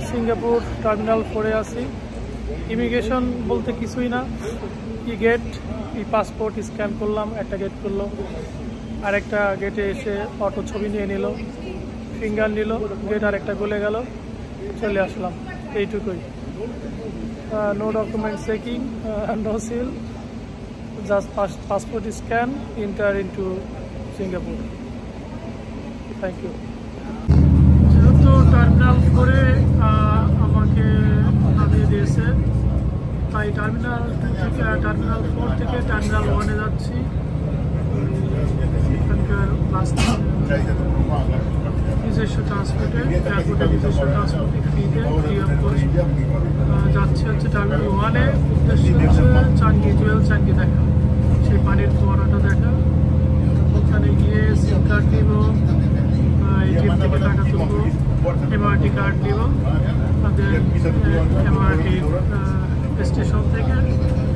Singapore terminal 4-এ আছি। Immigration বলতে কিছুই না, ই গেট, ই পাসপোর্ট স্ক্যান করলাম, একটা গেট করলো, আরেকটা গেটে এসে অটো ছবি নিয়ে নিল, ফিঙ্গার নিল, গেট আরেকটা গলে গেল, চলে আসলাম, এইটুকুই। No document checking, no seal, just passport scan, enter into Singapore. Thank you. যেহেতু টার্মিনাল 4-এ আমাকে নামিয়ে দিয়েছে, তাই টার্মিনাল 4 থেকে টার্মিনাল 1-এ যাচ্ছি। এখানকার বাস নিজস্ব ট্রান্সপোর্টে, এয়ারপোর্টে নিজস্ব ট্রান্সপোর্টে ফ্রি অফ কস্ট যাচ্ছে হচ্ছে টার্মিনাল 1-এ। উদ্দেশ্য হচ্ছে চাঙ্গি, জুয়েল চাঙ্গি দেখা, সেই পানির ফোয়ারাটা দেখা। ওখানে গিয়ে সিম কার্ড নিব, এটিএম থেকে টাকা তুলবো, এমআরটি কার্ড নিব, তাদের এমআরটি স্টেশন থেকে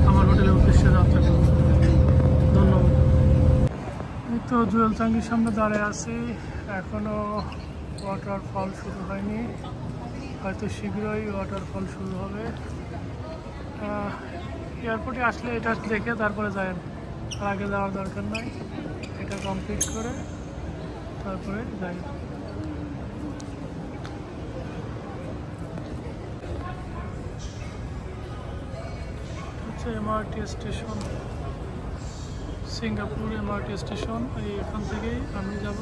আমার হোটেলের উদ্দেশ্যে যাত্রা করব। ধন্যবাদ। এই তো জুয়েল চাঙ্গির সামনে দাঁড়িয়ে আছি, এখনও ওয়াটারফল শুরু হয়নি, হয়তো শীঘ্রই ওয়াটারফল শুরু হবে। এয়ারপোর্টে আসলে এটা দেখে তারপরে যাবেন, তার আগে যাওয়ার দরকার নাই, এটা কমপ্লিট করে তারপরে যাই। হচ্ছে MRT station, Singapore MRT station. এখান থেকেই আমি যাব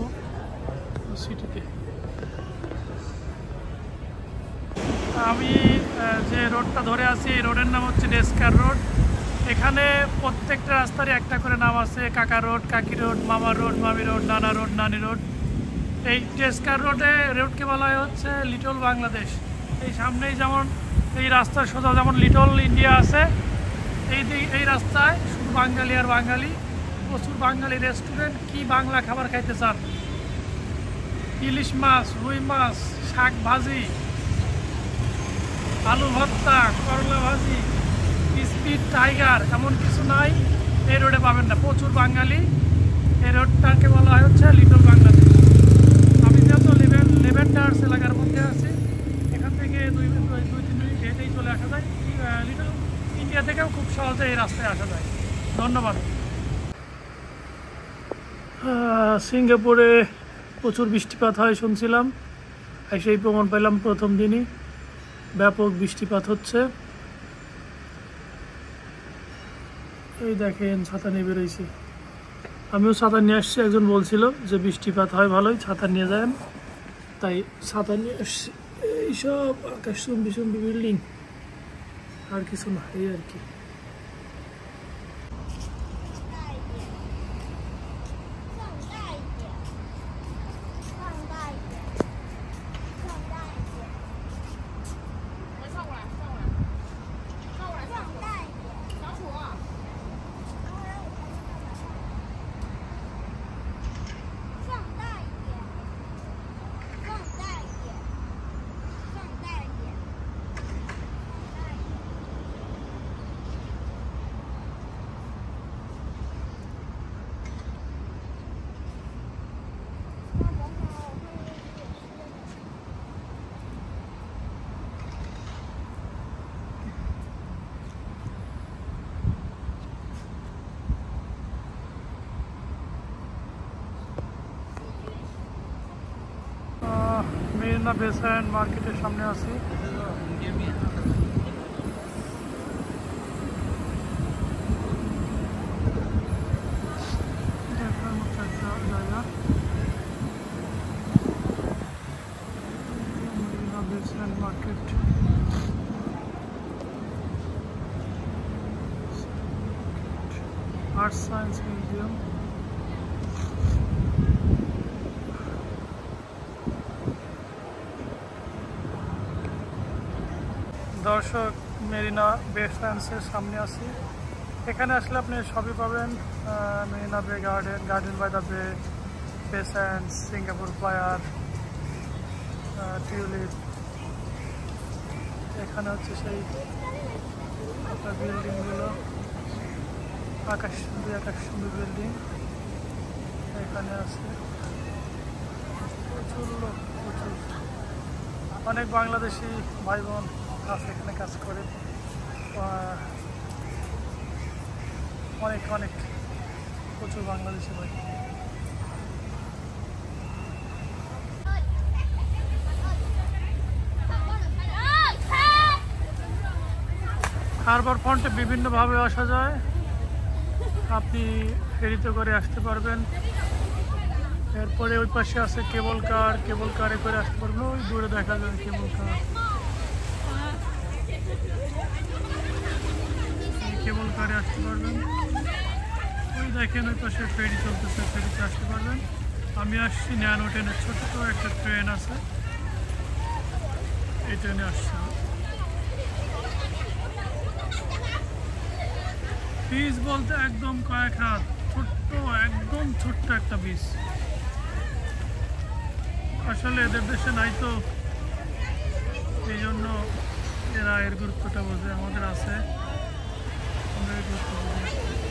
সিটিতে। আমি যে রোডটা ধরে আছি, এই রোডের নাম হচ্ছে ডেস্কার রোড। এখানে প্রত্যেকটা রাস্তারই একটা করে নাম আছে, কাকা রোড, কাকি রোড, মামা রোড, মামি রোড, নানা রোড, নানি রোড। এই ডেস্কার রোডকে বলা হচ্ছে লিটল বাংলাদেশ। এই সামনেই যেমন এই রাস্তার সোজা যেমন লিটল ইন্ডিয়া আছে, এই রাস্তায় শুধু বাঙালি আর বাঙালি, প্রচুর বাঙালি রেস্টুরেন্ট। কি বাংলা খাবার খাইতে চান, ইলিশ মাছ, রুই মাছ, শাক ভাজি, আলু ভর্তা, করলা ভাজি, স্পিড টাইগার, এমন কিছু নাই এই রোডে পাবেন না। প্রচুর বাঙালি। এই রোডটাকে বলা হয় হচ্ছে লিটল বাংলাদেশ। আমি যেহেতু লেভেন্ডার্স এলাকার মধ্যে আছি, এখান থেকে 2-3 মিনিট হেঁটেই চলে আসা যায়। লিটল ইন্ডিয়া থেকেও খুব সহজে এই রাস্তায় আসা যায়। ধন্যবাদ। সিঙ্গাপুরে প্রচুর বৃষ্টিপাত হয় শুনছিলাম, সেই প্রমাণ পেলাম প্রথম দিনই। ব্যাপক বৃষ্টিপাত হচ্ছে, এই দেখেন ছাতা নিয়ে বেরোইছি। আমিও ছাতা নিয়ে আসছি, একজন বলছিল যে বৃষ্টিপাত হয় ভালোই, ছাতা নিয়ে যান, তাই ছাতা নিয়ে আসছি। এইসব আকাশচুম্বী বিল্ডিং, আর কিছু না, এই আর কি। মেরিনা বে স্যান্ড মার্কেটের সামনে আছি। দেখার মতো একটা জায়গা, Marina Bay sand market. Art science museum. দর্শক, মেরিনা বে স্যান্ডসের সামনে আছি। এখানে আসলে আপনি সবই পাবেন, মেরিনা বে গার্ডেন, গার্ডেন বাই দ্য বে, বে স্যান্ডস, সিঙ্গাপুর প্লায়ার, টিউলিপ। এখানে হচ্ছে সেই বিল্ডিংগুলো, আকাশ সুন্দর বিল্ডিং এখানে আছে। প্রচুর লোক, প্রচুর। অনেক বাংলাদেশি ভাই বোন আছে এখানে কাজ করে, অনেক অনেক প্রচুর বাংলাদেশি ভাই। হারবার ফ্রন্টে বিভিন্নভাবে আসা যায়, আপনি ফেরিতে করে আসতে পারবেন। এরপরে ওই পাশে আছে কেবল কারে করে আসতে পারবেন, ওই দূরে দেখা যায় কেবল কার। কেবল কারে আসতে পারবেন, ওই দেখেন ওই পাশে ফেরি চলতেছে, ফেরিতে আসতে পারবেন। আমি আসছি ন্যানো ট্রেনের, ছোট্ট একটা ট্রেন আছে, এই ট্রেনে আসছি। বীজ বলতে একদম কয়েক হাত ছোট্ট, একদম ছোট্ট একটা বীজ। আসলে এদের দেশে নাই তো, এই জন্য এরা এর গুরুত্বটা বোঝে। আমাদের আছে, আমরা এর গুরুত্ব বুঝি।